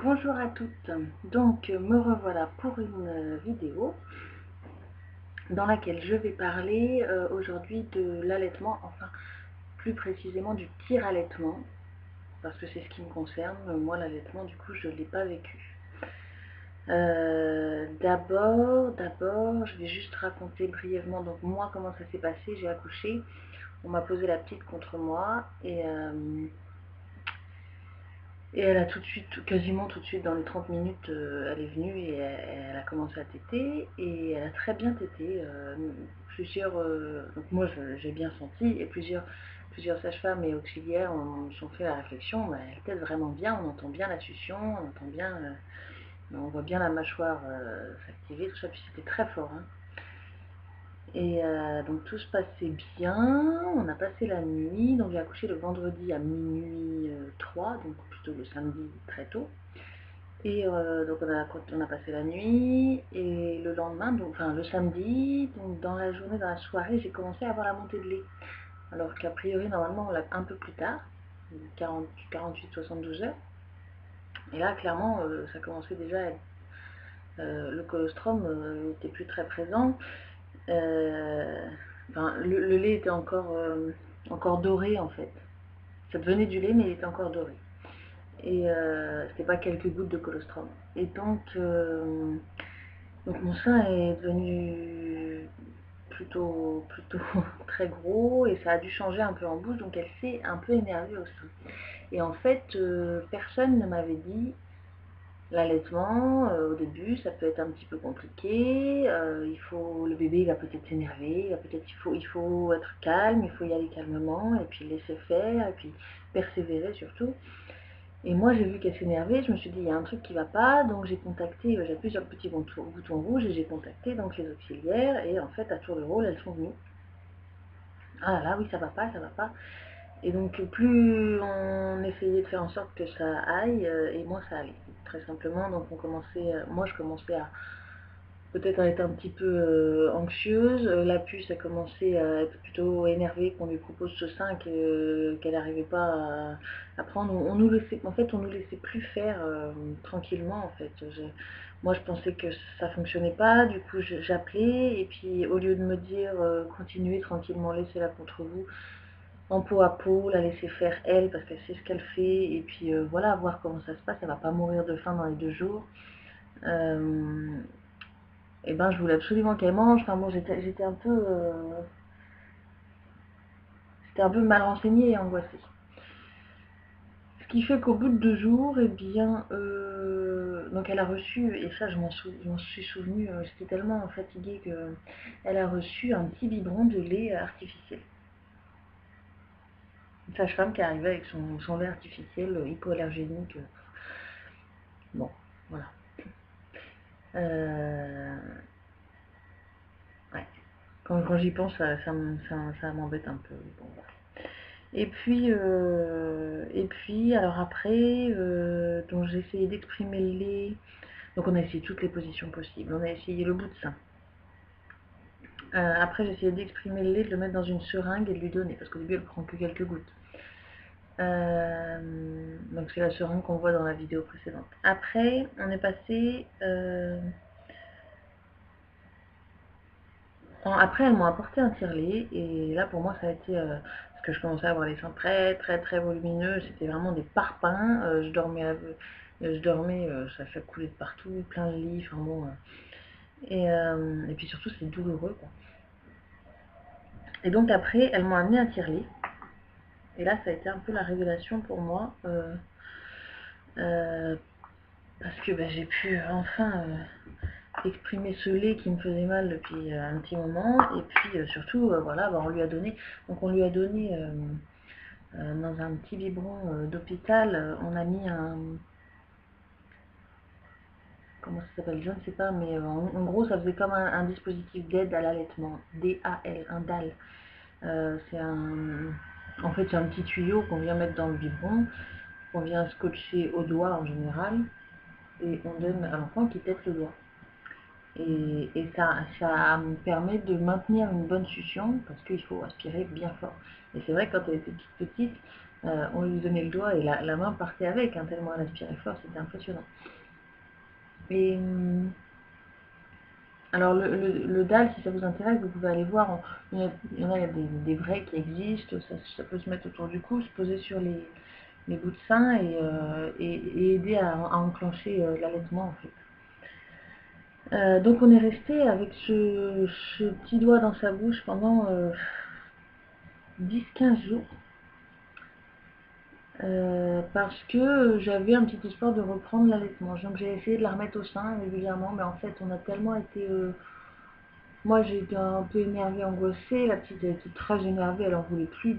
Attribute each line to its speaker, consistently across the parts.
Speaker 1: Bonjour à toutes. Donc, me revoilà pour une vidéo dans laquelle je vais parler aujourd'hui de l'allaitement, enfin plus précisément du tir-allaitement, parce que c'est ce qui me concerne. Moi, l'allaitement, du coup, je ne l'ai pas vécu. D'abord, je vais juste raconter brièvement, donc moi, comment ça s'est passé. J'ai accouché, on m'a posé la petite contre moi et elle a tout de suite, quasiment tout de suite, dans les 30 minutes, elle est venue et elle a commencé à téter et elle a très bien tété. Donc moi j'ai bien senti et plusieurs sages-femmes et auxiliaires se sont fait la réflexion, bah, elle tète vraiment bien, on entend bien la succion, on entend bien, on voit bien la mâchoire s'activer, tout ça, puis c'était très fort, hein. Donc tout se passait bien, on a passé la nuit, donc j'ai accouché le vendredi à minuit 3, donc plutôt le samedi très tôt. Donc on a passé la nuit, et le lendemain, donc, enfin le samedi, donc dans la journée, dans la soirée, j'ai commencé à avoir la montée de lait. Alors qu'a priori, normalement, on l'a un peu plus tard, 48-72 heures. Et là, clairement, ça commençait déjà à être, le colostrum n'était plus très présent. Enfin, le lait était encore doré en fait. Ça devenait du lait, mais il était encore doré. Et c'était pas quelques gouttes de colostrum. Et donc mon sein est devenu plutôt très gros et ça a dû changer un peu en bouche, donc elle s'est un peu énervée au sein. Et en fait, personne ne m'avait dit l'allaitement, au début, ça peut être un petit peu compliqué, le bébé il va peut-être s'énerver, il faut être calme, il faut y aller calmement, et puis laisser faire, et puis persévérer surtout. Et moi j'ai vu qu'elle s'énervait, je me suis dit il y a un truc qui va pas, donc j'ai contacté, j'ai appuyé sur le petit bouton rouge et j'ai contacté donc les auxiliaires, et en fait à tour de rôle elles sont venues. Ah là oui ça va pas, ça va pas. Et donc plus on essayait de faire en sorte que ça aille, et moins ça allait. Très simplement, donc moi je commençais à peut-être être un petit peu anxieuse. La puce a commencé à être plutôt énervée qu'on lui propose ce sein qu'elle n'arrivait pas à prendre. En fait, on nous laissait plus faire tranquillement en fait. Moi je pensais que ça fonctionnait pas, du coup j'appelais et puis au lieu de me dire continuez tranquillement, laissez-la contre vous, en peau à peau, la laisser faire elle, parce qu'elle sait ce qu'elle fait, et puis voilà, voir comment ça se passe, elle va pas mourir de faim dans les 2 jours. Et ben je voulais absolument qu'elle mange, enfin bon, j'étais un peu mal renseignée et angoissée. Ce qui fait qu'au bout de 2 jours, eh bien, donc elle a reçu, et ça je m'en suis souvenue, j'étais tellement fatiguée qu'elle a reçu un petit biberon de lait artificiel. Une sage-femme qui arrivait avec son lait artificiel hypoallergénique. Bon, voilà. Ouais. Quand j'y pense, ça m'embête un peu. Bon, voilà. Alors après, donc j'ai essayé d'exprimer le lait. Donc on a essayé toutes les positions possibles. On a essayé le bout de sein. Après j'ai essayé d'exprimer le lait, de le mettre dans une seringue et de lui donner, parce qu'au début elle prend que quelques gouttes. Donc c'est la seringue qu'on voit dans la vidéo précédente. Après on est passé... Après elles m'ont apporté un tire-lait, et là pour moi ça a été... parce que je commençais à avoir les seins très très très volumineux, c'était vraiment des parpaings, je dormais, ça coulait de partout, plein de lits, enfin bon... et puis surtout c'est douloureux quoi. Et donc après elles m'ont amené un tire-lait, et là ça a été un peu la révélation pour moi, parce que bah, j'ai pu enfin exprimer ce lait qui me faisait mal depuis un petit moment, et puis surtout voilà, bah, on lui a donné dans un petit biberon d'hôpital, on a mis comment ça s'appelle, je ne sais pas, mais en gros ça faisait comme un dispositif d'aide à l'allaitement, DAL, un DAL. En fait c'est un petit tuyau qu'on vient mettre dans le biberon, qu'on vient scotcher au doigt en général, et on donne à l'enfant qui tète le doigt. Et ça me permet de maintenir une bonne succion, parce qu'il faut aspirer bien fort. Et c'est vrai que quand elle était toute petite, On lui donnait le doigt et la main partait avec, hein, tellement elle aspirait fort, c'était impressionnant. Et alors le dalle, si ça vous intéresse, vous pouvez aller voir, il y en a des vrais qui existent, ça peut se mettre autour du cou, se poser sur les bouts de sein et aider à enclencher l'allaitement en fait. Donc on est resté avec ce petit doigt dans sa bouche pendant 10-15 jours. Parce que j'avais un petit espoir de reprendre l'allaitement. Donc j'ai essayé de la remettre au sein régulièrement, mais en fait on a tellement été... moi j'ai été un peu énervée, angoissée, la petite elle était très énervée, elle en voulait plus,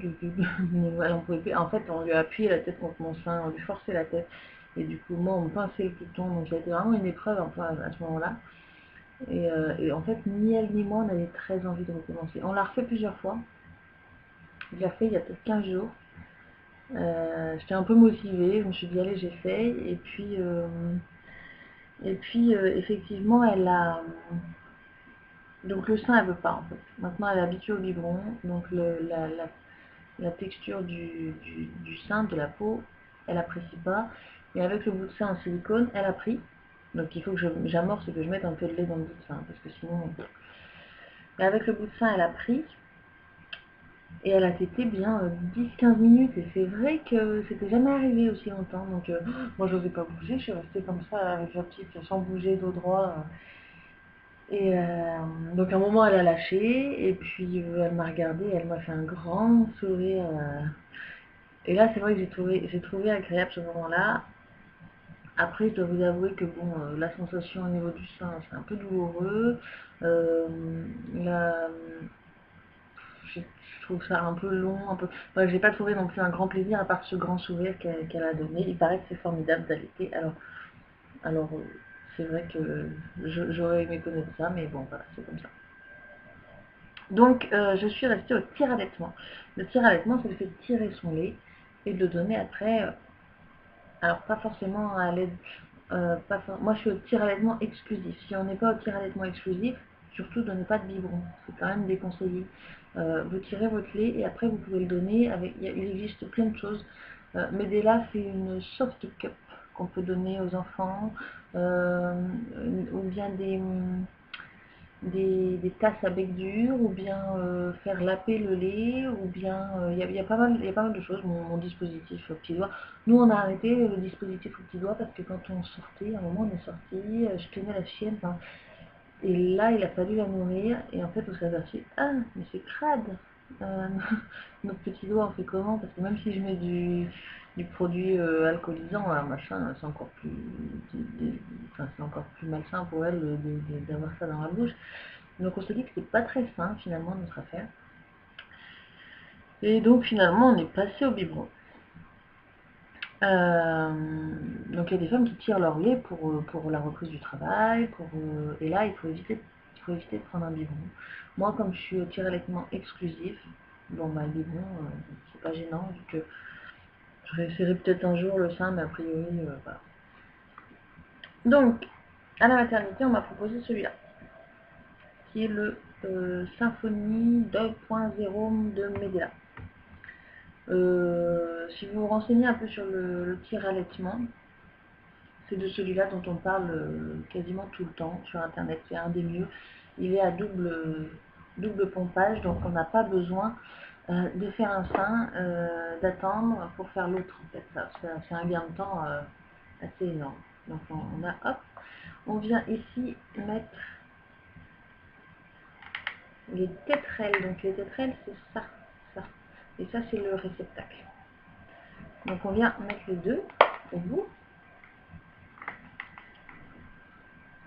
Speaker 1: elle en pouvait plus. En fait on lui a appuyé la tête contre mon sein, on lui forçait la tête, et du coup moi on me pinçait le piton, donc ça a été vraiment une épreuve un peu à ce moment-là. Et en fait ni elle ni moi on avait très envie de recommencer. On l'a refait plusieurs fois, je l'ai fait il y a peut-être 15 jours. J'étais un peu motivée, je me suis dit allez j'essaye et puis effectivement elle a donc le sein elle veut pas en fait. Maintenant elle est habituée au biberon, donc la texture du sein, de la peau, elle apprécie pas. Et avec le bout de sein en silicone, elle a pris. Donc il faut que j'amorce et que je mette un peu de lait dans le bout de sein parce que sinon. Mais avec le bout de sein elle a pris. Et elle a tété bien 10-15 minutes, et c'est vrai que c'était jamais arrivé aussi longtemps, donc moi j'osais pas bouger, je suis restée comme ça avec la petite sans bouger dos droit. Et donc à un moment elle a lâché, et puis elle m'a regardée, elle m'a fait un grand sourire. Et là c'est vrai que j'ai trouvé agréable ce moment-là. Après je dois vous avouer que bon, la sensation au niveau du sein c'est un peu douloureux. Euh, la, je trouve ça un peu long, un peu. Enfin, j'ai pas trouvé non plus un grand plaisir à part ce grand sourire qu'elle a donné. Il paraît que c'est formidable d'allaiter. Alors c'est vrai que j'aurais aimé connaître ça, mais bon, voilà, c'est comme ça. Donc, je suis restée au tir-allaitement. Le tir-allaitement, c'est le fait de tirer son lait et de le donner après. Alors, pas forcément à l'aide. Moi, je suis au tir-allaitement exclusif. Si on n'est pas au tir-allaitement exclusif, surtout donnez pas de biberon. C'est quand même déconseillé. Vous tirez votre lait et après vous pouvez le donner avec. Il existe plein de choses. Medela, c'est une soft cup qu'on peut donner aux enfants, ou bien des tasses à bec dur, ou bien faire laper le lait, ou bien il y a pas mal de choses. Mon dispositif au petit doigt. Nous on a arrêté le dispositif au petit doigt parce que quand on sortait, à un moment on est sorti, je tenais la chienne, enfin, et là il a fallu la nourrir, et en fait on s'est aperçu, ah mais c'est crade, euh, notre petit doigt on fait comment, parce que même si je mets du produit alcoolisant, machin, c'est encore plus enfin, c'est encore plus malsain pour elle d'avoir ça dans la bouche. Donc on se dit que c'est pas très sain finalement notre affaire. Et donc finalement on est passé au biberon. Euh, donc il y a des femmes qui tirent leur lait pour la reprise du travail, et là il faut éviter de prendre un biberon. Moi comme je suis au tir-allaitement exclusif, bon bah le biberon c'est pas gênant vu que je réessayerai peut-être un jour le sein, mais a priori voilà. Donc à la maternité on m'a proposé celui-là, qui est le Symphony 2.0 de Medela. Si vous vous renseignez un peu sur le tir-allaitement, c'est de celui-là dont on parle quasiment tout le temps sur internet, c'est un des mieux. Il est à double pompage, donc on n'a pas besoin de faire un sein, d'attendre pour faire l'autre en fait. C'est un gain de temps assez énorme. Donc on vient ici mettre les tétrelles. Donc les tétrelles c'est ça. Et ça c'est le réceptacle. Donc on vient mettre les deux au bout.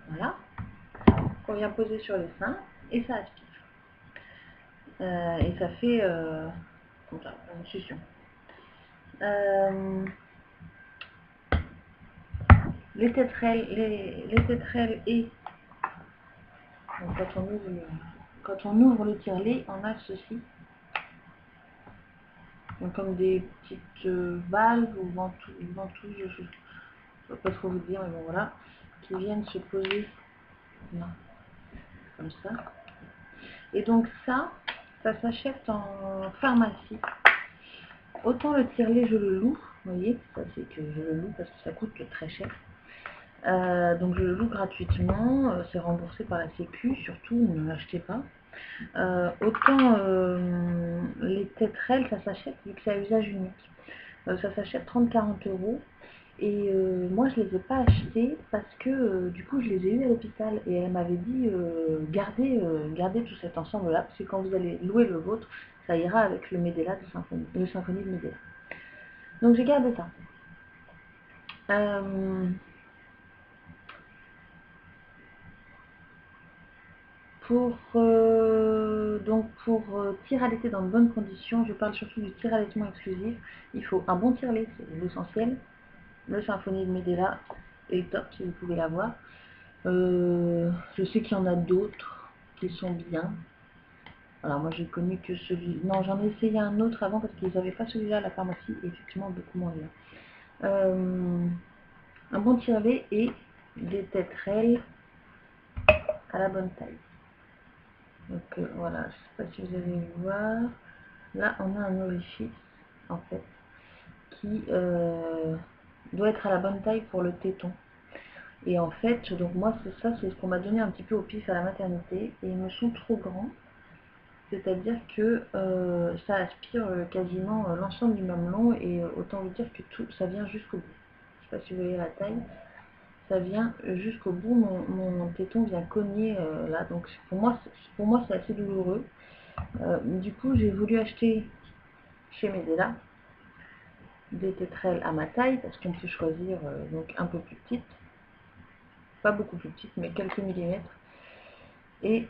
Speaker 1: Voilà. Qu'on vient poser sur les seins et ça aspire. Et ça fait comme ça, une succion. Les tétrelles et donc quand on ouvre le tire-lait, on a ceci. Donc comme des petites valves ou ventouses, je ne peux pas trop vous dire, mais bon voilà, qui viennent se poser là, comme ça. Et donc ça s'achète en pharmacie. autant le tire-lait, je le loue, vous voyez, ça c'est que je le loue parce que ça coûte très cher. Donc je le loue gratuitement, c'est remboursé par la Sécu, surtout ne l'achetez pas. Autant les tétrelles, ça s'achète vu que c'est à usage unique. Ça s'achète 30-40 euros. Et moi, je les ai pas achetés parce que du coup, je les ai eus à l'hôpital et elle m'avait dit gardez tout cet ensemble-là parce que quand vous allez louer le vôtre, ça ira avec le Medela de Symphonie, le Symphonie de Medela. Donc j'ai gardé ça. Pour tir allaité dans de bonnes conditions, je parle surtout du tir allaitement exclusif. Il faut un bon tire-lait, c'est l'essentiel. Le Symphonie de Medela est top si vous pouvez l'avoir. Je sais qu'il y en a d'autres qui sont bien. Alors moi j'ai connu que celui... Non, j'en ai essayé un autre avant parce qu'ils n'avaient pas celui-là à la pharmacie et effectivement beaucoup moins bien. Un bon tire-lait et des tétrelles à la bonne taille. Donc voilà, je ne sais pas si vous allez voir. Là on a un orifice en fait qui doit être à la bonne taille pour le téton. Et en fait, donc moi c'est ça, c'est ce qu'on m'a donné un petit peu au pif à la maternité et ils me sont trop grands. C'est-à-dire que ça aspire quasiment l'ensemble du mamelon et autant vous dire que tout, ça vient jusqu'au bout. Je ne sais pas si vous voyez la taille, ça vient jusqu'au bout, mon téton vient cogner là, donc pour moi c'est assez douloureux. Du coup j'ai voulu acheter chez Medela des tétrelles à ma taille parce qu'on peut choisir donc un peu plus petite, pas beaucoup plus petite mais quelques millimètres. Et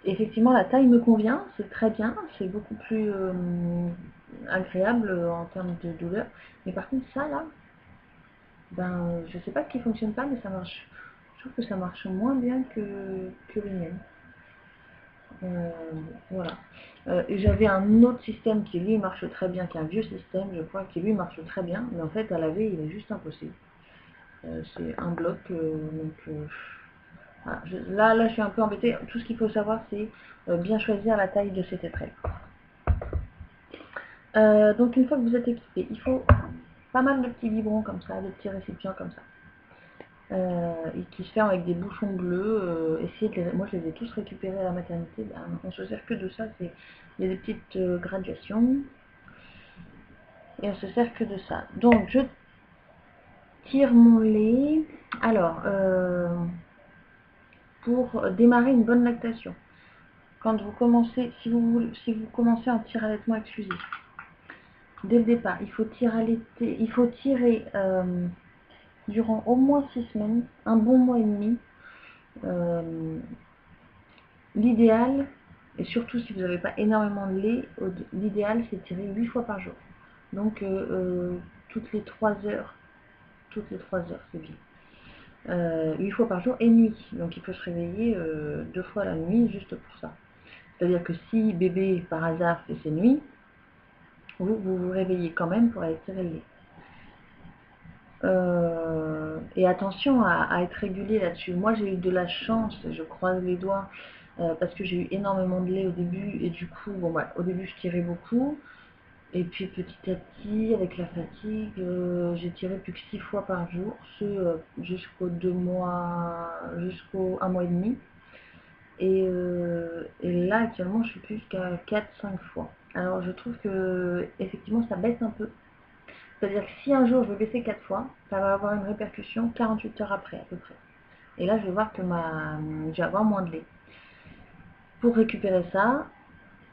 Speaker 1: effectivement, la taille me convient, c'est très bien, c'est beaucoup plus agréable en termes de douleur. Mais par contre, ça là, ben, je sais pas ce qui fonctionne pas, mais ça marche. Je trouve que ça marche moins bien que les miennes. Voilà. Et j'avais un autre système qui lui marche très bien, qui est un vieux système, je crois, qui lui marche très bien, mais en fait à laver il est juste impossible. C'est un bloc, voilà. Là, je suis un peu embêtée. Tout ce qu'il faut savoir, c'est bien choisir la taille de ces tétrelles. Donc une fois que vous êtes équipé, il faut pas mal de petits biberons comme ça, de petits récipients comme ça. Et qui se ferment avec des bouchons bleus. Moi, je les ai tous récupérés à la maternité. Ben, on se sert que de ça. Il y a des petites graduations. Et on se sert que de ça. Donc, je tire mon lait. Alors, pour démarrer une bonne lactation, quand vous commencez, si vous commencez en tir allaitement exclusif, dès le départ, il faut tirer durant au moins 6 semaines, un bon mois et demi. L'idéal, et surtout si vous n'avez pas énormément de lait, l'idéal c'est de tirer 8 fois par jour. Donc toutes les 3 heures, c'est bien. 8 fois par jour et nuit. Donc il faut se réveiller 2 fois la nuit juste pour ça. C'est-à-dire que si bébé par hasard fait ses nuits, vous réveillez quand même pour aller tirer le lait. Et attention à être régulier là-dessus. Moi j'ai eu de la chance, je croise les doigts, parce que j'ai eu énormément de lait au début et du coup, bon bah, au début je tirais beaucoup et puis petit à petit avec la fatigue, j'ai tiré plus que 6 fois par jour, jusqu'au 2 mois, jusqu'au 1 mois et demi. Et là actuellement je suis plus qu'à 4-5 fois. Alors je trouve que effectivement ça baisse un peu. C'est-à-dire que si un jour je veux baisser 4 fois, ça va avoir une répercussion 48 heures après à peu près. Et là je vais voir que je vais avoir moins de lait. Pour récupérer ça,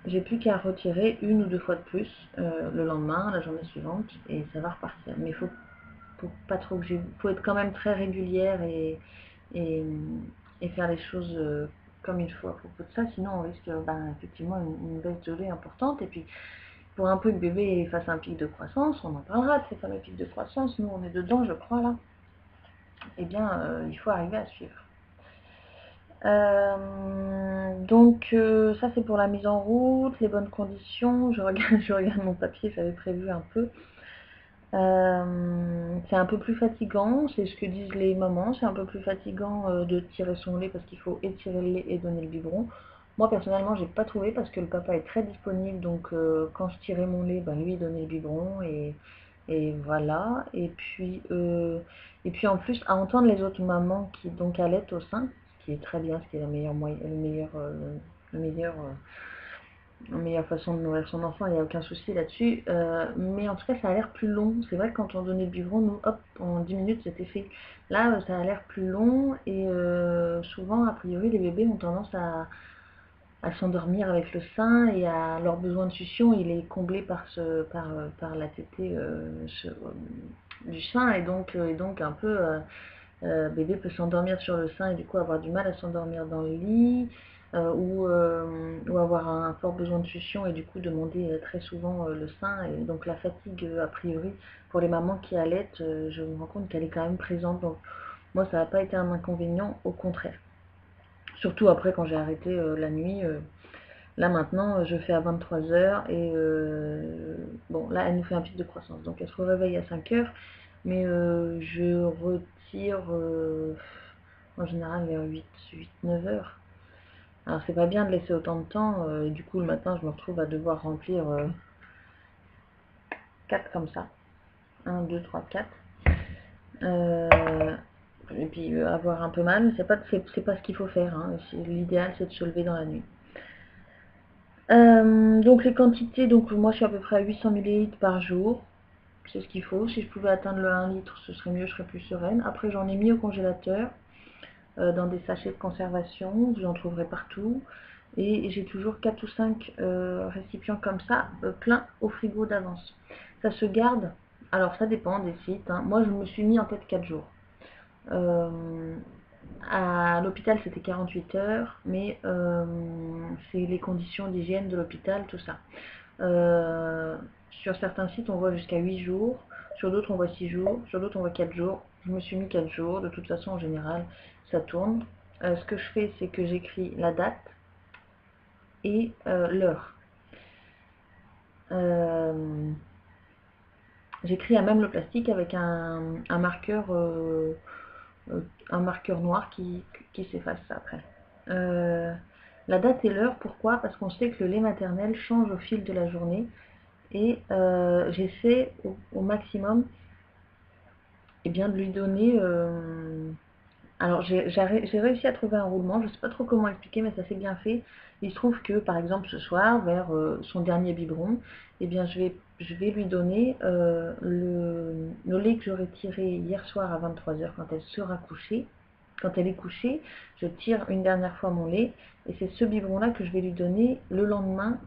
Speaker 1: j'ai plus qu'à retirer 1 ou 2 fois de plus le lendemain, la journée suivante, et ça va repartir. Mais il faut pas trop que faut être quand même très régulière et, faire les choses comme il faut à propos de ça, sinon on risque effectivement une baisse de lait importante. Et puis pour un peu que bébé fasse un pic de croissance, on en parlera de ces fameux pics de croissance, nous on est dedans je crois là, eh bien il faut arriver à suivre. Donc ça c'est pour la mise en route, les bonnes conditions, je regarde mon papier, j'avais prévu un peu. C'est un peu plus fatigant, c'est ce que disent les mamans, c'est un peu plus fatigant de tirer son lait parce qu'il faut étirer le lait et donner le biberon. Moi personnellement, j'ai pas trouvé parce que le papa est très disponible, donc quand je tirais mon lait, ben, lui il donnait le biberon et voilà. Et puis en plus, à entendre les autres mamans qui donc allaitent au sein, ce qui est très bien, ce qui est la meilleure, le meilleur, la meilleure façon de nourrir son enfant, il n'y a aucun souci là-dessus. Mais en tout cas, ça a l'air plus long. C'est vrai que quand on donnait le biberon, nous, hop, en 10 minutes, c'était fait. Là, ça a l'air plus long et souvent, a priori, les bébés ont tendance à s'endormir avec le sein et à leur besoin de succion, il est comblé par la tétée du sein et donc un peu bébé peut s'endormir sur le sein et du coup avoir du mal à s'endormir dans le lit ou avoir un fort besoin de succion et du coup demander très souvent le sein et donc la fatigue a priori pour les mamans qui allaitent, je me rends compte qu'elle est quand même présente donc moi ça n'a pas été un inconvénient, au contraire. Surtout après quand j'ai arrêté la nuit, là maintenant je fais à 23 h et bon là elle nous fait un pic de croissance donc elle se réveille à 5 h mais je retire en général vers 8-9 h. Alors c'est pas bien de laisser autant de temps et du coup le matin je me retrouve à devoir remplir 4 comme ça. 1, 2, 3, 4. Et puis avoir un peu mal, mais c'est pas ce qu'il faut faire. Hein. L'idéal c'est de se lever dans la nuit. Donc les quantités, donc moi je suis à peu près à 800 ml par jour. C'est ce qu'il faut. Si je pouvais atteindre le 1 litre, ce serait mieux, je serais plus sereine. Après j'en ai mis au congélateur, dans des sachets de conservation, vous en trouverez partout. Et j'ai toujours 4 ou 5 récipients comme ça, pleins au frigo d'avance. Ça se garde, alors ça dépend des sites. Hein. Moi je me suis mis en tête 4 jours. À l'hôpital c'était 48 heures, mais c'est les conditions d'hygiène de l'hôpital, tout ça. Sur certains sites on voit jusqu'à 8 jours, sur d'autres on voit 6 jours, sur d'autres on voit 4 jours. Je me suis mis 4 jours, de toute façon en général ça tourne. Ce que je fais c'est que j'écris la date et l'heure. J'écris à même le plastique avec un marqueur noir qui s'efface après. La date et l'heure, pourquoi? Parce qu'on sait que le lait maternel change au fil de la journée et j'essaie au maximum bien, de lui donner... alors j'ai réussi à trouver un roulement, je ne sais pas trop comment expliquer mais ça s'est bien fait. Il se trouve que par exemple ce soir, vers son dernier biberon, bien, je vais lui donner le lait que j'aurais tiré hier soir à 23 h quand elle sera couchée. Quand elle est couchée, je tire une dernière fois mon lait et c'est ce biberon-là que je vais lui donner le lendemain,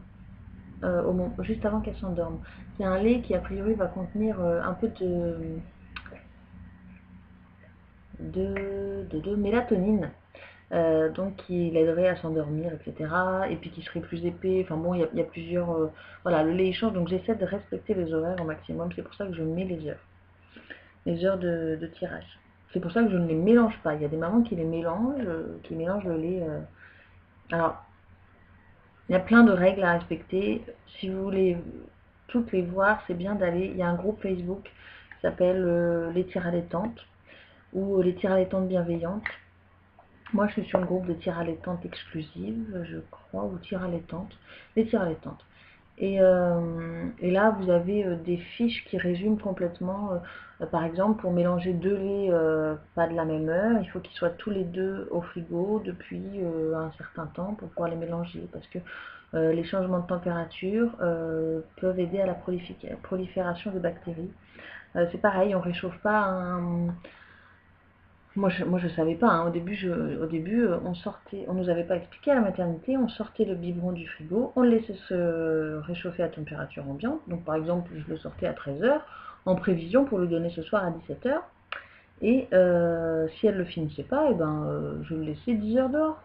Speaker 1: juste avant qu'elle s'endorme. C'est un lait qui a priori va contenir un peu de mélatonine, donc qui l'aiderait à s'endormir, etc. Et puis qui serait plus épais. Enfin bon, il y a plusieurs... voilà, le lait il change, donc j'essaie de respecter les horaires au maximum. C'est pour ça que je mets les heures de tirage. C'est pour ça que je ne les mélange pas. Il y a des mamans qui les mélangent, qui mélangent le lait. Alors, il y a plein de règles à respecter. Si vous voulez toutes les voir, c'est bien d'aller... Il y a un groupe Facebook qui s'appelle les tires allaitantes ou les tires allaitantes bienveillantes. Moi, je suis sur le groupe de tir allaitantes exclusives, je crois, ou tir allaitantes, les tir allaitantes. Et là, vous avez des fiches qui résument complètement, par exemple, pour mélanger deux laits pas de la même heure, il faut qu'ils soient tous les deux au frigo depuis un certain temps pour pouvoir les mélanger, parce que les changements de température peuvent aider à la prolifération des bactéries. C'est pareil, on ne réchauffe pas un... Moi je savais pas, hein. Au début on nous avait pas expliqué à la maternité, on sortait le biberon du frigo, on le laissait se réchauffer à température ambiante. Donc par exemple, je le sortais à 13 h en prévision pour le donner ce soir à 17 h. Et si elle le finissait pas, je le laissais 10 h dehors.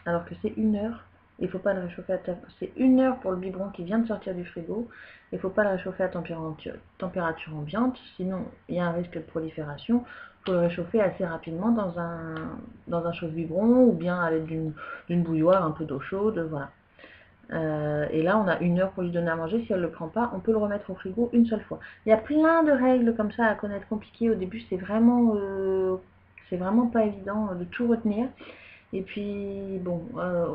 Speaker 1: Alors que c'est 1 heure. Il faut pas le réchauffer à c'est 1 heure pour le biberon qui vient de sortir du frigo. Il faut pas le réchauffer à température ambiante, sinon il y a un risque de prolifération. Il faut le réchauffer assez rapidement dans un chauffe-biberon ou bien à l'aide d'une bouilloire, un peu d'eau chaude, voilà. Et là, on a 1 heure pour lui donner à manger. Si elle ne le prend pas, on peut le remettre au frigo une seule fois. Il y a plein de règles comme ça à connaître compliquées. Au début, c'est vraiment pas évident de tout retenir. Et puis bon,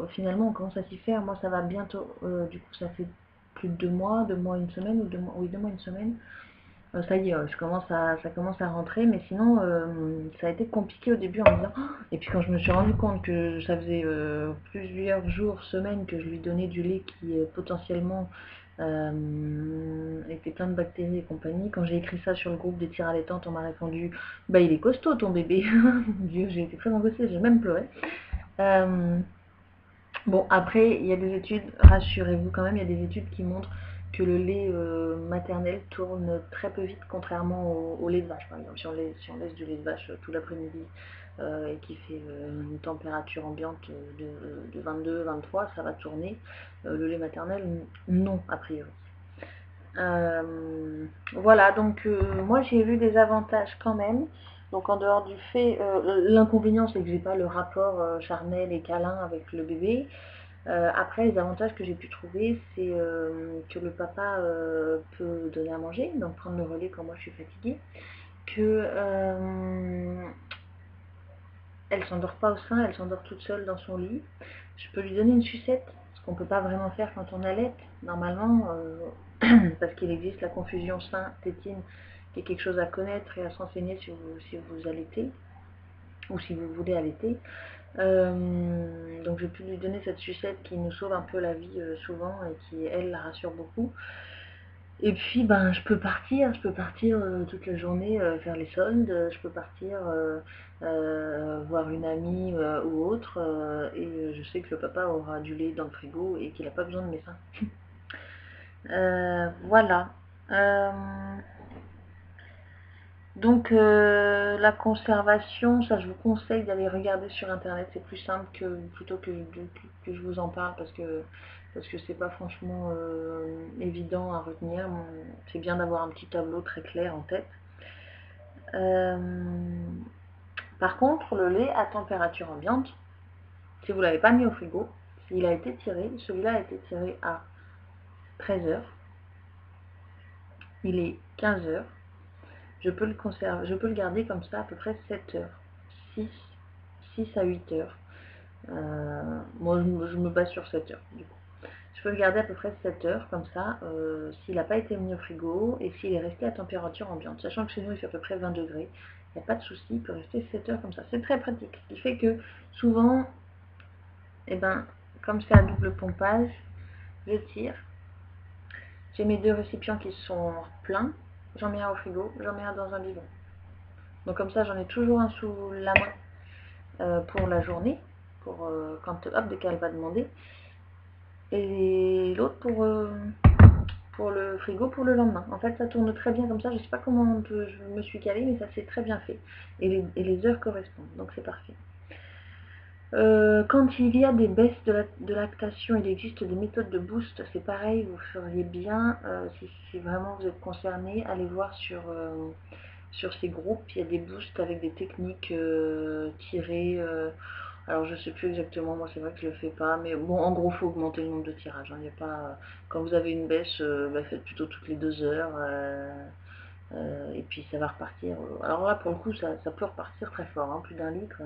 Speaker 1: finalement on commence à s'y faire. Moi ça va bientôt, du coup ça fait plus de 2 mois, une semaine, ou 2 mois, oui 2 mois, une semaine. Ça y est, ça commence à rentrer, mais sinon ça a été compliqué au début en me disant. Oh, et puis quand je me suis rendu compte que ça faisait plusieurs jours, semaines que je lui donnais du lait qui potentiellement était plein de bactéries et compagnie, quand j'ai écrit ça sur le groupe des tires allaitantes, on m'a répondu bah il est costaud ton bébé. Mon Dieu, j'ai été très angoissée, j'ai même pleuré. Euh, Bon, après, il y a des études, rassurez-vous quand même, il y a des études qui montrent que le lait maternel tourne très peu vite, contrairement au lait de vache. Par exemple, si on laisse du lait de vache tout l'après-midi et qui fait une température ambiante de 22-23, ça va tourner. Le lait maternel, non, a priori. Voilà, donc moi j'ai vu des avantages quand même. Donc en dehors du fait, l'inconvénient c'est que j'ai pas le rapport charnel et câlin avec le bébé. Après, les avantages que j'ai pu trouver, c'est que le papa peut donner à manger, donc prendre le relais quand moi je suis fatiguée, que elle s'endort pas au sein, elle s'endort toute seule dans son lit. Je peux lui donner une sucette, ce qu'on peut pas vraiment faire quand on allait, normalement, parce qu'il existe la confusion sein-tétine, qui est quelque chose à connaître et à s'enseigner si vous allaitez, ou si vous voulez allaiter. Donc j'ai pu lui donner cette sucette qui nous sauve un peu la vie souvent et qui, elle, la rassure beaucoup. Et puis, ben, je peux partir toute la journée faire les soldes, je peux partir voir une amie ou autre, et je sais que le papa aura du lait dans le frigo et qu'il n'a pas besoin de mes seins. Voilà. Euh, donc la conservation, ça je vous conseille d'aller regarder sur internet, c'est plus simple plutôt que je vous en parle parce que c'est pas franchement évident à retenir. C'est bien d'avoir un petit tableau très clair en tête. Euh, Par contre, le lait à température ambiante, si vous ne l'avez pas mis au frigo, s'il a été tiré, celui-là a été tiré à 13 heures, il est 15 heures. Je peux le garder comme ça à peu près 7 heures, 6, 6 à 8 heures. Moi, je me base sur 7 heures, du coup. Je peux le garder à peu près 7 heures, comme ça, s'il n'a pas été mis au frigo et s'il est resté à température ambiante. Sachant que chez nous, il fait à peu près 20 degrés, il n'y a pas de souci, il peut rester 7 heures comme ça. C'est très pratique. Ce qui fait que souvent, eh ben, comme c'est à double pompage, je tire. J'ai mes 2 récipients qui sont pleins, j'en mets un au frigo, j'en mets un dans un bidon. Donc comme ça, j'en ai toujours un sous la main pour la journée, pour quand hop, dès qu'elle va demander, et l'autre pour le frigo pour le lendemain. En fait, ça tourne très bien comme ça. Je sais pas comment je me suis calée, mais ça s'est très bien fait. Et les heures correspondent, donc c'est parfait. Quand il y a des baisses de lactation, il existe des méthodes de boost. C'est pareil, vous feriez bien, si vraiment vous êtes concerné, allez voir sur ces groupes. Il y a des boosts avec des techniques tirées. Alors je sais plus exactement, moi c'est vrai que je le fais pas, mais bon, en gros faut augmenter le nombre de tirages. Il y a pas, quand vous avez une baisse, bah, faites plutôt toutes les 2 heures, et puis ça va repartir. Alors là pour le coup ça peut repartir très fort, hein, plus d'un litre.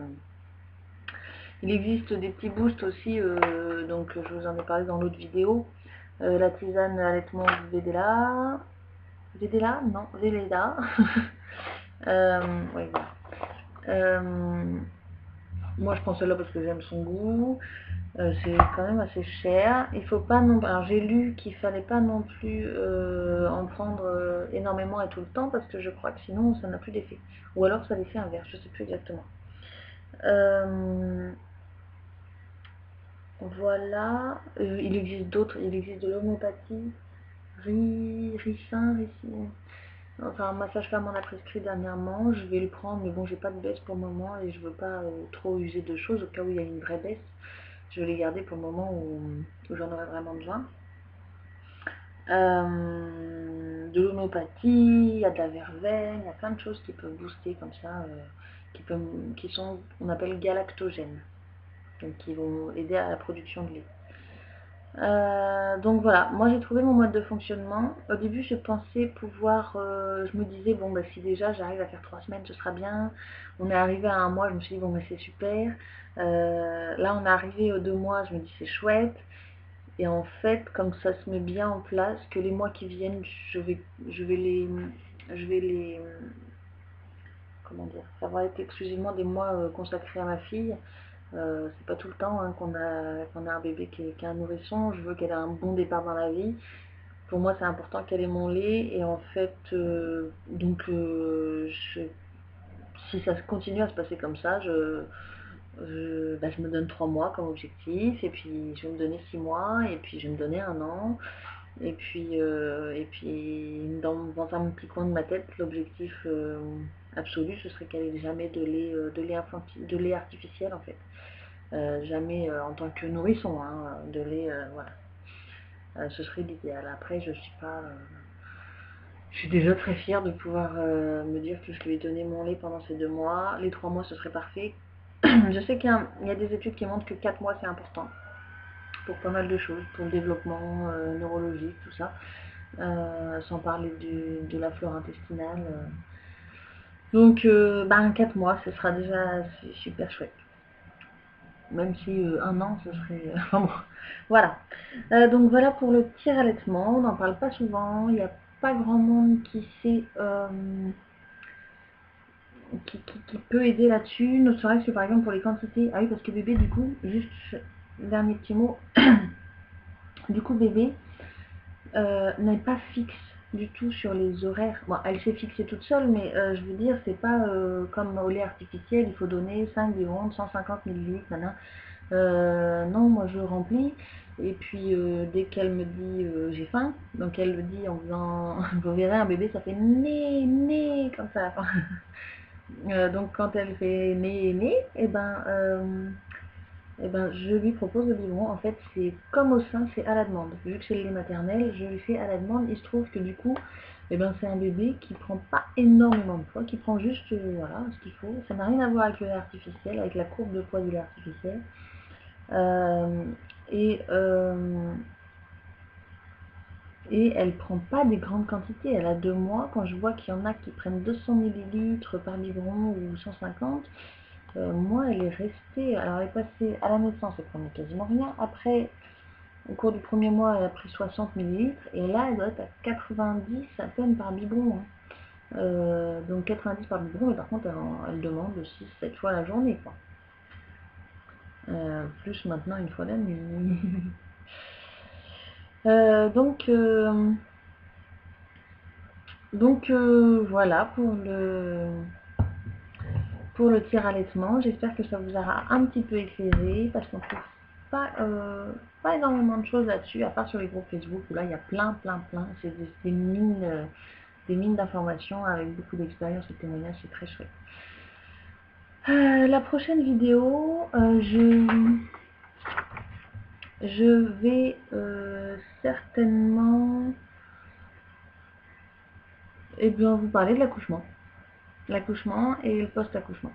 Speaker 1: Il existe des petits boosts aussi, donc je vous en ai parlé dans l'autre vidéo. La tisane allaitement Vedela. Vedela? Non, Veleda. Ouais, voilà. Moi je prends celle-là parce que j'aime son goût. C'est quand même assez cher. Il faut pas non. Alors j'ai lu qu'il fallait pas non plus en prendre énormément et tout le temps parce que je crois que sinon ça n'a plus d'effet. Ou alors ça a l'effet inverse, je sais plus exactement. Voilà. Il existe d'autres. Il existe de l'homéopathie. Ricin, Ricin. Enfin, ma sage-femme en a prescrit dernièrement. Je vais le prendre, mais bon, j'ai pas de baisse pour le moment et je veux pas trop user de choses au cas où il y a une vraie baisse. Je vais les garder pour le moment où j'en aurai vraiment besoin. De l'homéopathie, il y a de la verveine, il y a plein de choses qui peuvent booster comme ça, qui sont, on appelle galactogènes, donc qui vont aider à la production de lait. Donc voilà, moi j'ai trouvé mon mode de fonctionnement. Au début, je pensais pouvoir, je me disais, bon, bah, si déjà j'arrive à faire 3 semaines, ce sera bien. On est arrivé à un mois, je me suis dit, bon, bah, c'est super. Là, on est arrivé aux 2 mois, je me dis, c'est chouette. Et en fait, comme ça se met bien en place, que les mois qui viennent, je vais les, je vais les, comment dire, ça va être exclusivement des mois consacrés à ma fille. C'est pas tout le temps hein, qu'on a un bébé qui est un nourrisson. Je veux qu'elle ait un bon départ dans la vie. Pour moi, c'est important qu'elle ait mon lait. Et en fait, si ça continue à se passer comme ça, je me donne 3 mois comme objectif. Et puis, je vais me donner 6 mois. Et puis, je vais me donner 1 an. Et puis dans un petit coin de ma tête, l'objectif absolu, ce serait qu'elle ait jamais de lait artificiel en fait. Jamais en tant que nourrisson, hein, de lait, voilà. Ce serait l'idéal. Après, je suis déjà très fière de pouvoir me dire que je lui ai donné mon lait pendant ces 2 mois. Les 3 mois, ce serait parfait. Je sais qu'il y a des études qui montrent que 4 mois, c'est important pour pas mal de choses, pour le développement neurologique, tout ça. Sans parler de la flore intestinale. Donc, 4 mois, ce sera déjà super chouette. Même si 1 an, ce serait... Enfin bon, voilà. Donc voilà pour le petit allaitement. On n'en parle pas souvent. Il n'y a pas grand monde qui sait... qui peut aider là-dessus. Ne serait-ce que par exemple pour les quantités. Ah oui, parce que bébé, du coup, juste dernier petit mot. Du coup, bébé n'est pas fixe du tout sur les horaires. Bon, elle s'est fixée toute seule, mais je veux dire, c'est pas comme au lait artificiel, il faut donner 5 biberons, 150 millilitres, nanana. Non, moi je remplis. Et puis dès qu'elle me dit j'ai faim, donc elle le dit en faisant, vous verrez un bébé ça fait né comme ça. Donc quand elle fait né, et ben je lui propose le biberon. En fait c'est comme au sein, c'est à la demande. Vu que c'est le lait maternel, je lui fais à la demande. Il se trouve que du coup, c'est un bébé qui prend pas énormément de poids, qui prend juste voilà, ce qu'il faut. Ça n'a rien à voir avec le lait artificiel, avec la courbe de poids du lait artificiel. Euh, et, euh, et elle prend pas des grandes quantités. Elle a 2 mois. Quand je vois qu'il y en a qui prennent 200 millilitres par biberon ou 150, moi elle est restée. Alors elle est passée à la naissance, elle prenait quasiment rien. Après, au cours du premier mois, elle a pris 60 millilitres. Et là, elle doit être à 90 à peine par biberon. Hein. Donc 90 par biberon, et par contre, elle demande 6-7 fois la journée. Quoi. Plus maintenant une fois la nuit. Euh, donc, euh, donc voilà pour le tir allaitement. J'espère que ça vous aura un petit peu éclairé parce qu'on trouve pas, pas énormément de choses là-dessus, à part sur les groupes Facebook où là il y a plein. C'est des mines d'informations avec beaucoup d'expérience et de témoignages, c'est très chouette. La prochaine vidéo, je vais certainement vous parler de l'accouchement. L'accouchement et le post-accouchement.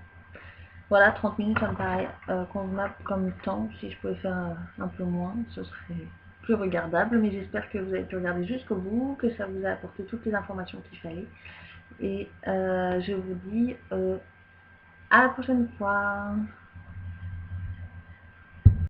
Speaker 1: Voilà, 30 minutes, ça me paraît convenable comme temps. Si je pouvais faire un peu moins, ce serait plus regardable. Mais j'espère que vous avez pu regarder jusqu'au bout, que ça vous a apporté toutes les informations qu'il fallait. Et je vous dis à la prochaine fois.